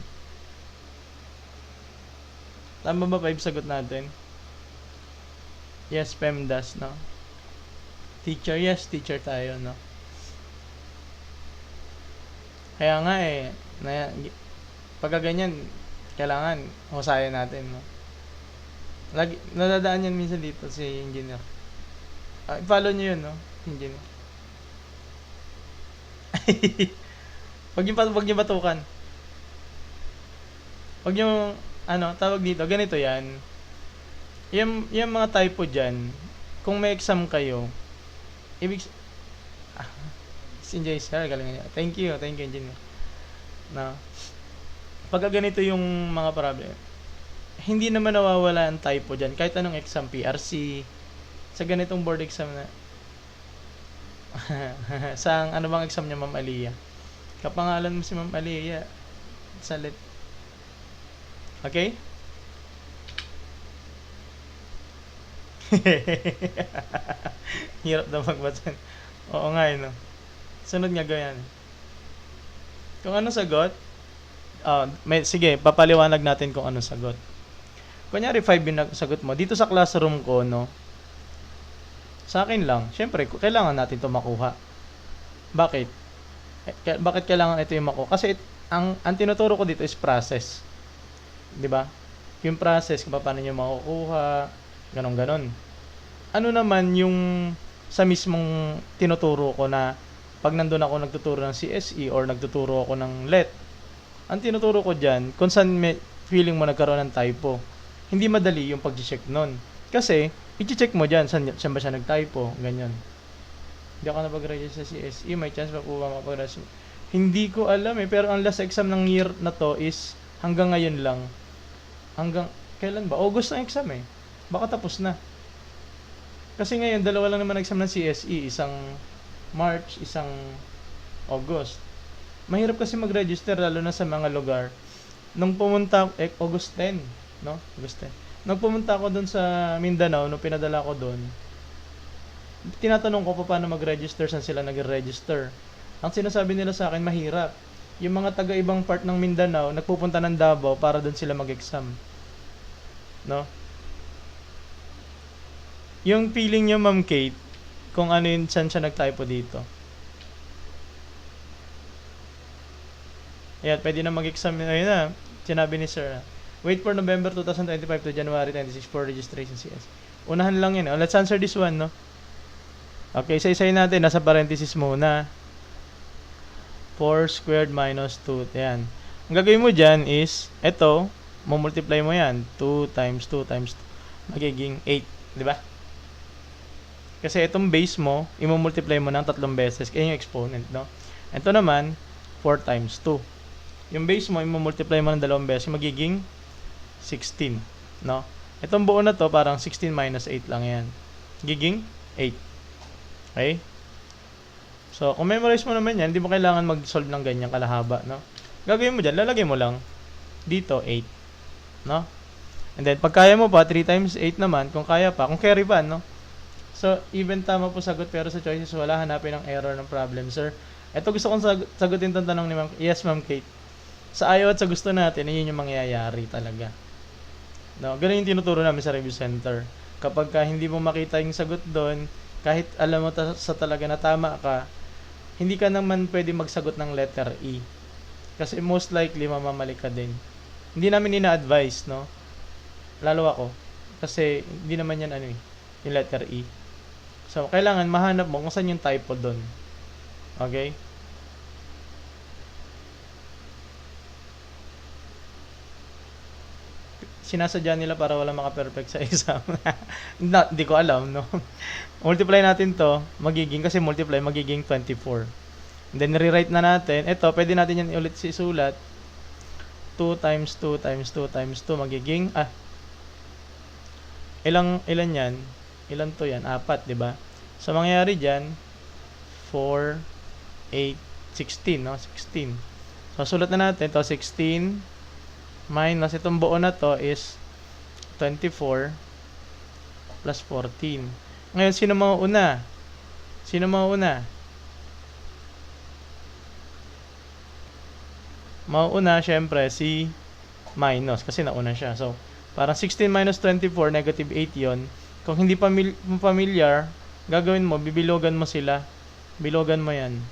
Tama ba 5 sagot natin? Yes, PEMDAS, no? Teacher, yes, teacher tayo, no? Kaya nga eh, pagka ganyan, kailangan husayan natin, no? Lagi, nadadaan yan minsan dito si engineer. I-follow nyo yun, no? Engineer. Wag nyo batukan. Wag nyo, tawag dito, ganito yan. Yung mga typo dyan, kung may exam kayo, si Enjoy sir, galing niya. Thank you, engineer. Na, pagka ganito yung mga problem, hindi naman nawawala ang typo dyan. Kahit anong exam, PRC, sa ganitong board exam na, sa ano bang exam niya, Ma'am Aliyah? Kapangalan mo si Ma'am Aliyah. Salit. Okay? Hirap na magbasa. Oo nga no. Sunod nga ganyan. Kung ano sagot, sige, papaliwanag natin kung ano sagot. Kunyari 5 yung sagot mo. Dito sa classroom ko, no, sa akin lang, syempre, kailangan natin ito makuha. Bakit? Bakit kailangan ito yung makuha? Kasi ang tinuturo ko dito is process. 'Di ba? Yung process kung paano niyo makukuha, ganon. Ano naman yung sa mismong tinuturo ko na pag nandun ako nagtuturo ng CSE or nagtuturo ako ng LET, ang tinuturo ko dyan, kung saan may feeling mo nagkaroon ng typo, hindi madali yung pag-check nun. Kasi, i-check mo dyan, saan ba siya nag-typo, ganyan. Hindi ako napag-register sa CSE, may chance pa po ba mapag-register? Hindi ko alam eh, pero ang last exam ng year na to is hanggang ngayon lang. Hanggang, kailan ba? August ang exam eh. Baka tapos na. Kasi ngayon, dalawa lang naman exam ng CSE, isang March, isang August. Mahirap kasi mag-register lalo na sa mga lugar. Nung pumunta, August 10, no? August 10. Nung pumunta ako doon sa Mindanao, nung pinadala ko doon, tinatanong ko pa paano mag-register, saan sila nag-register. Ang sinasabi nila sa akin, mahirap. Yung mga taga-ibang part ng Mindanao, nagpupunta ng Davao para doon sila mag-exam. No? Yung feeling nyo, Ma'am Kate, kung ano yun, saan siya nag-typo dito. Ayan, pwede na mag-exam. Ayun na, sinabi ni Sir. Wait for November 2025 to January 26 for registration CS. Unahan lang yun. Let's answer this one, no? Okay, isa-isayin natin. Nasa parenthesis muna. 4 squared minus 2. Ayan. Ang gagawin mo dyan is, eto, multiply mo yan. 2 times 2 times 2. Magiging 8. Di ba? Kasi itong base mo, i-multiply mo ng 3 beses. Kaya yung exponent, no? Ito naman, 4 times 2. Yung base mo, i-multiply mo ng 2 beses. Magiging 16. No? Itong buo na to, parang 16 minus 8 lang yan. Magiging 8. Okay? So, kung memorize mo naman yan, hindi mo kailangan mag-solve ng ganyan kalahaba, no? Gagawin mo dyan, lalagay mo lang dito, 8. No? And then, pag kaya mo pa, 3 times 8 naman, kung kaya pa, kung carry pa, no? So, even tama po sagot, pero sa choices, wala, hanapin ang error ng problem, sir. Ito gusto kong sagutin itong tanong ni Ma'am. Yes, Ma'am Kate. Sa ayaw at sa gusto natin, yun yung mangyayari talaga. No? Ganun yung tinuturo namin sa review center. Kapag hindi mo makita yung sagot doon, kahit alam mo sa talaga na tama ka, hindi ka naman pwede magsagot ng letter E. Kasi most likely, mamamali ka din. Hindi namin ina-advise, no? Lalo ako. Kasi, hindi naman yan yung letter E. So, kailangan mahanap mo kung saan yung typo doon. Okay? sinasadya nila para wala maka-perfect sa exam. Hindi ko alam, no? Multiply natin to, kasi multiply, magiging 24. And then, rewrite na natin. Ito, pwede natin yan ulit isulat. 2 times 2 times 2 times 2, magiging, ilan yan? Ilan to yan? 4, di ba? So, mangyayari dyan, 4, 8, 16, no? 16. So, sulat na natin to 16 minus itong buo na to is 24 plus 14. Ngayon, sino mauuna? Sino mauuna? Mauuna, syempre, si minus kasi nauna siya. So, parang 16 minus 24, negative 8 yon. Kung hindi familiar, gagawin mo, bibilogan mo sila. Bilogan mo yan.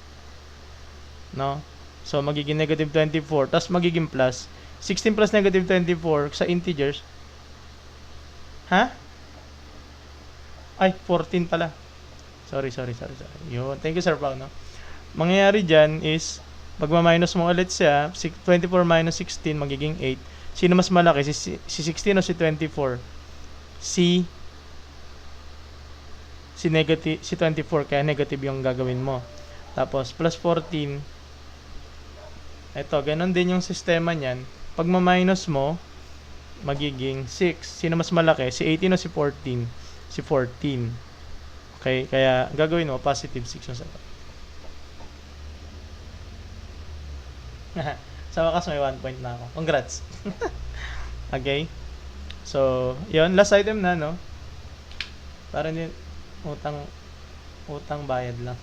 No? So, magiging negative 24, tapos magiging plus. 16 plus negative 24 sa integers. Ha? Ay, 14 pala. Sorry. Yun. Thank you, Sir Pao, no? Mangyayari dyan is, pag ma-minus mo ulit siya, 24 minus 16, magiging 8. Sino mas malaki? Si 16 o si 24? Si 24, kaya negative yung gagawin mo. Tapos, plus 14. Ito, ganun din yung sistema niyan. Pag ma-minus mo, magiging 6. Sino mas malaki? Si 18 o si 14? Si 14. Okay, kaya gagawin mo, positive 6 yung sagot. Sa wakas may 1 point na ako. Congrats. Okay. So, yun. Last item na, no? Para din utang bayad lang.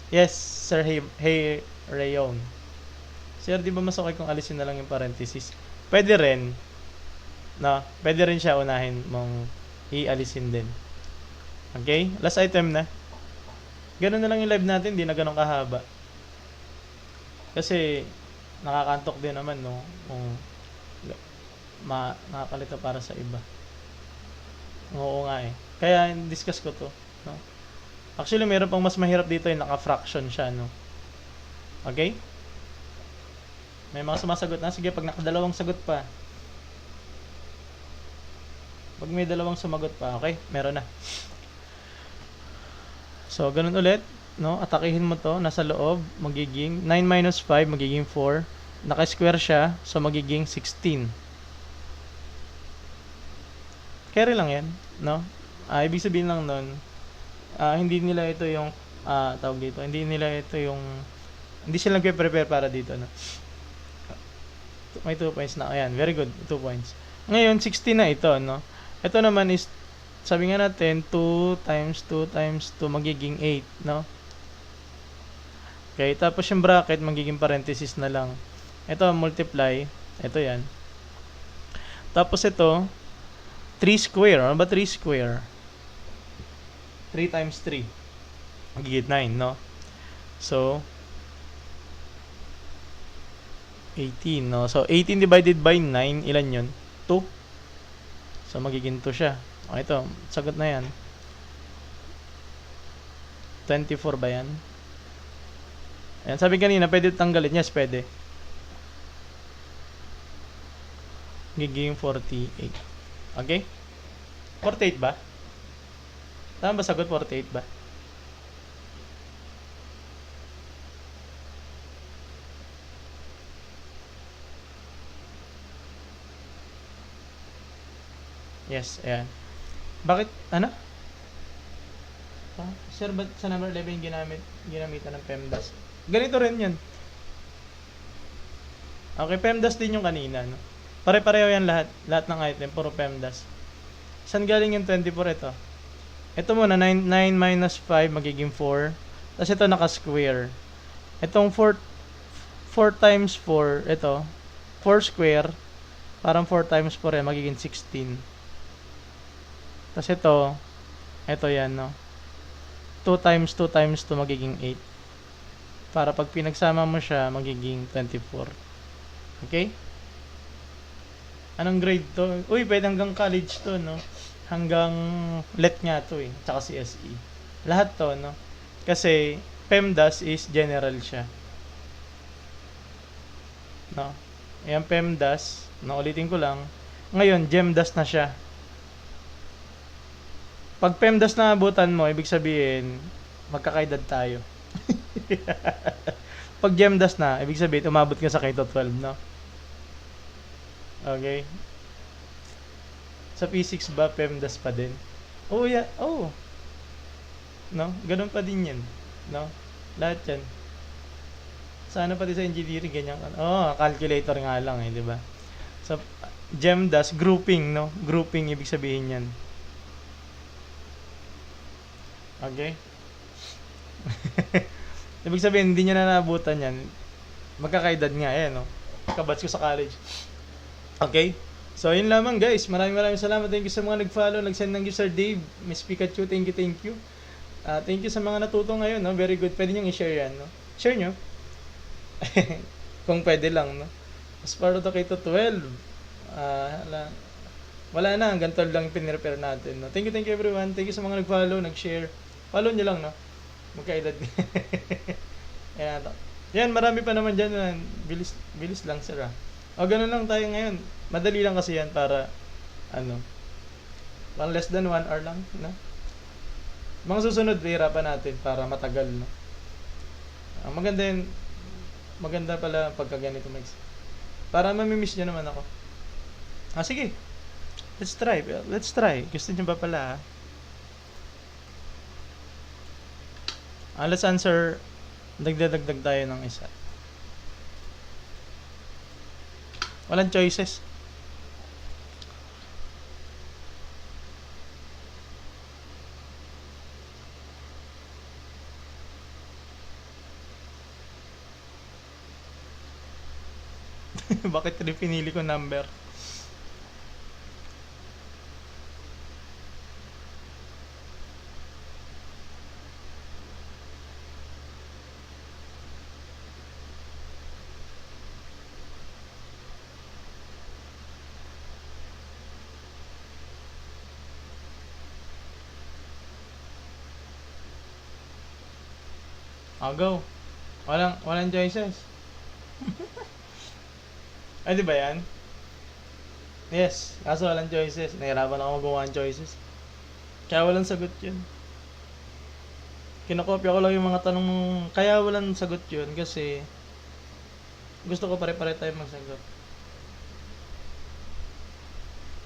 Yes, Sir Hey Rayon. Sir, di ba mas okay kung alisin na lang yung parenthesis? Pwede rin. No? Pwede rin siya unahin mong ialisin din. Okay? Last item na. Ganun na lang yung live natin. Di na ganun kahaba. Kasi, nakakantok din naman, no? Kung nakakalito para sa iba. Oo nga eh. Kaya, discuss ko to. No? Actually, meron pang mas mahirap dito yung naka-fraction siya, no? Okay? May mga sumasagot na. Sige, pag nakadalawang sagot pa. Pag may dalawang sumagot pa, okay? Meron na. So, ganun ulit. No? Atakihin mo to. Nasa loob, magiging 9 minus 5, magiging 4. Naka-square siya, so magiging 16. Carry lang yan. No? Ibig sabihin lang nun, hindi nila ito yung, tawag dito, hindi sila nagpe-prepare para dito. No? May 2 points na. Ayan, very good. 2 points. Ngayon, 16 na ito, no? Ito naman is, sabi nga natin, 2 times 2 times 2 magiging 8, no? Okay, tapos yung bracket, magiging parenthesis na lang. Ito, multiply. Ito yan. Tapos ito, 3 square. Ano ba 3 square? 3 times 3. Magiging 9, no? So, 18, no? So, 18 divided by 9, ilan yun? 2. So, magiging 2 siya. O, ito, sagot na yan. 24 ba yan? Ayan, sabi kanina, pwede tanggalin. Yes, pwede. Magiging 48. Okay? 48 ba? Tama ba sagot? 48 ba? Yes, ayan. Bakit, ano? Sir, ba't sa number 11 ginamitan ng PEMDAS? Ganito rin yan. Okay, PEMDAS din yung kanina, no? Pare-pareho yan lahat. Lahat ng item, puro PEMDAS. Saan galing yung 24 ito? Ito muna, 9 minus 5 magiging 4. Tapos ito naka-square. Itong 4 times 4, ito, 4 square, parang 4 times 4 yan, magiging 16. Tapos ito yan, no? 2 times 2 times 2 magiging 8. Para pag pinagsama mo siya, magiging 24. Okay? Anong grade to? Uy, pwede hanggang college to, no? Hanggang LET nga to eh. Tsaka CSE. Lahat to, no? Kasi, PEMDAS is general siya. No? Ayan, PEMDAS. Naulitin ko lang. Ngayon, GEMDAS na siya. Pag PEMDAS na abutan mo, ibig sabihin, magkakaedad tayo. Pag GEMDAS na, ibig sabihin, umabot ka sa K-12, no? Okay. Sa P6 ba, PEMDAS pa din? Oh, yeah. Oh. No? Ganun pa din yan. No? Lahat yan. Sana pati sa engineering, ganyan. Oh, calculator nga lang eh, di ba? Sa GEMDAS, grouping, no? Grouping, ibig sabihin yan. Okay? Ibig sabihin, hindi niya na naabutan yan. Magkakaedad nga, eh, no? Kabatch ko sa college. Okay? So, yun lamang, guys. Maraming salamat. Thank you sa mga nag-follow, nag-send ng gift, Sir Dave, Miss Pikachu. Thank you. Thank you sa mga natuto ngayon, no? Very good. Pwede nyo i-share yan, no? Share nyo. Kung pwede lang, no? As part of the K-12, wala na, hanggang 12 lang pinrepair natin, no? Thank you everyone. Thank you sa mga nag-follow, nag-share. Follow nyo lang, no? Magkaedad. Yan, marami pa naman dyan. Bilis lang, sir, ah. O, ganun lang tayo ngayon. Madali lang kasi yan para, less than 1 hour lang, no? Mga susunod, hirapan natin para matagal, no? Maganda pala pagka ganito, Max. Para mamimiss nyo naman ako. Sige. Let's try. Gusto nyo ba pala, let's answer. Dagdag tayo ng isa. Walang choices. Bakit pinili ko number? Go. Walang choices. Ay, di ba yan? Yes, kaso walang choices. Nahirapan ako magawa ng choices. Kaya walang sagot yun. Kinokopya ko lang yung mga tanong kaya walang sagot yun kasi gusto ko pare-pare tayo magsagot.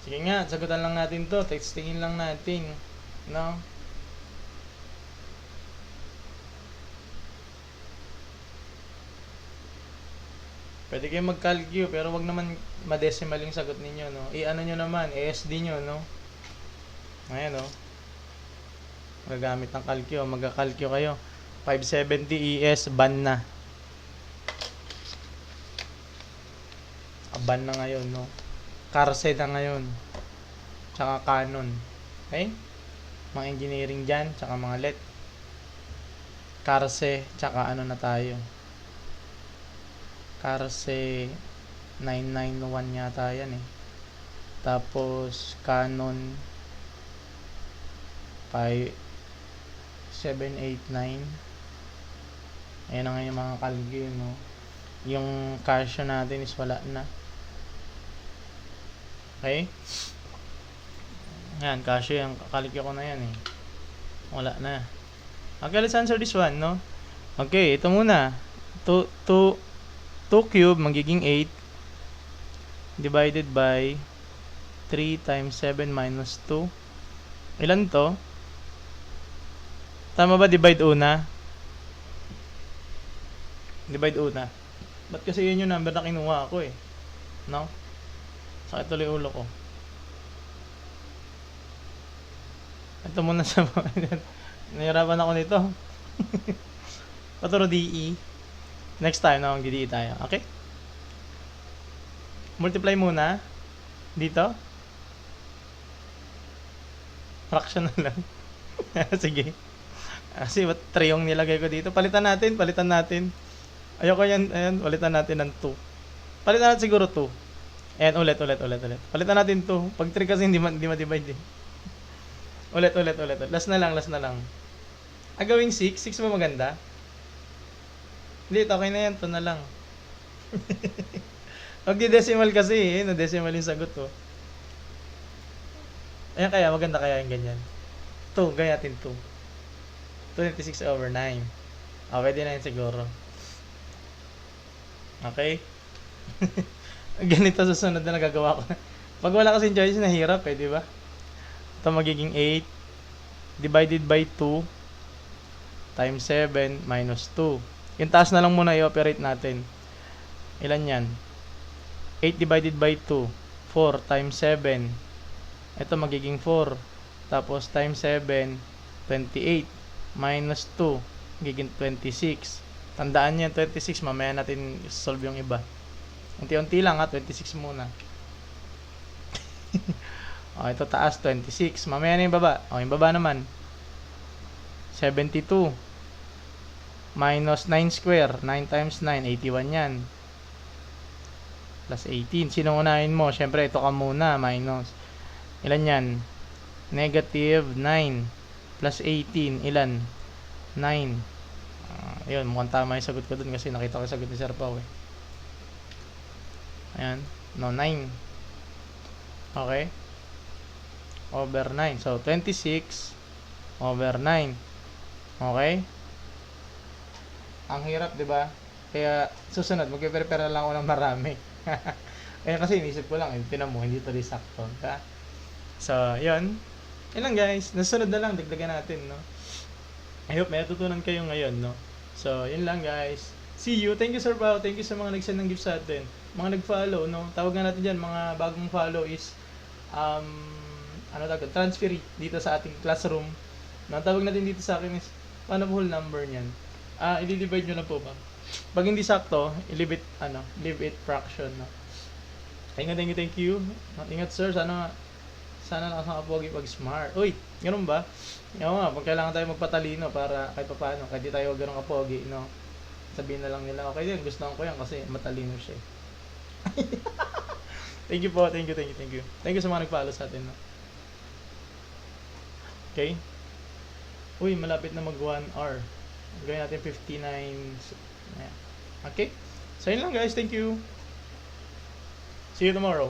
Sige nga, sagutan lang natin to. Textingin lang natin. No? Pwede kayo mag-calcu, pero wag naman ma-decimal yung sagot ninyo, no? I-ano nyo naman, ESD nyo, no? Ayan, no? Magagamit ng calcu, magka-calcu kayo. 570 ES, ban na. Ban na ngayon, no? Carse na ngayon. Tsaka Canon. Okay? Mga engineering dyan, tsaka mga LED. Carse, tsaka ano na tayo. Carse 991 yata yan eh. Tapos Canon 5789. Ayan na nga yung mga kalgi, no? Yung Casio natin is wala na. Okay? Yan, Casio yung kalgi ko na yan eh. Wala na. Okay, let's answer this one, no? Okay, ito muna. 2 cube magiging 8 divided by 3 times 7 minus 2. Ilan to? Tama ba divide una? Divide una. Ba't kasi yun yung number na kinuha ako eh? No? Sakit tuloy ulo ko. Ito muna sa nahirapan ako nito. Paturo DE. Next time na mag-DE tayo. Okay? Multiply muna. Dito. Fraction na lang. Sige. Kasi 3 yung nilagay ko dito. Palitan natin. Ayoko yan. Ayan, palitan natin ng 2. Palitan natin siguro 2. Ayan, ulit. Palitan natin 2. Pag 3 kasi hindi ma-divide eh. Ulit. Last na lang. Gawing 6. 6 ba maganda? Hindi, okay na yan. 2 na lang. Magdi-decimal kasi eh. No, decimal yung sagot ko. Ayan kaya, maganda kaya yung ganyan. 2, gaya natin 2. 26/9. Pwede na yun siguro. Okay? Ganito susunod na nagagawa ko. Pag wala kasing choice, nahirap eh, di ba? Ito magiging 8 divided by 2 times 7 minus 2. Yung taas na lang muna i-operate natin. Ilan yan? 8 divided by 2. 4 times 7. Ito magiging 4. Tapos times 7, 28. Minus 2, magiging 26. Tandaan nyo yung 26. Mamaya natin solve yung iba. Unti-unti lang ha. 26 muna. Ito taas, 26. Mamaya na yung baba. Yung baba naman. 72. Minus 9 square. 9 times 9, 81 yan. Plus 18. Sino unahin mo? Siyempre, ito ka muna. Minus. Ilan yan? Negative 9. Plus 18. Ilan? 9. Ayun, mukhang tama yung sagot ko dun kasi nakita ko yung sagot ni Sir Pao eh. Ayan. No, 9. Okay? Over 9. So, 26 over 9. Okay? Ang hirap, di ba? Kaya, susunod, mag-prepare lang ako ng marami. Kaya kasi inisip ko lang, tinan mo, hindi ito rin sakto. Diba? So, yun. Yun lang guys. Nasunod na lang, dagdagan natin, no? I hope may natutunan kayo ngayon, no? So, yun lang guys. See you. Thank you Sir Pao. Thank you sa mga nag-send ng gift sa atin. Mga nag-follow, no? Tawag nga natin dyan, mga bagong follow is, ano tawag, transferee dito sa ating classroom. No? Tawag natin dito sa akin is, paano po whole number niyan? I-divide nyo lang po ba? Pag hindi sakto, leave it fraction, no? Thank you. Ingat sir, sana lakas ng kapogi pag smart. Uy, ganun ba? Oo nga, pag kailangan tayo magpatalino para kahit pa paano, kahit di tayo ganun kapogi, no? Sabihin na lang nila, okay din, gusto ko yan kasi matalino siya. Thank you po, thank you. Thank you sa mga nag-follow sa atin, no? Okay? Uy, malapit na mag 1 hour. Gawin natin 59. Okay? So, yun lang guys, thank you. See you tomorrow.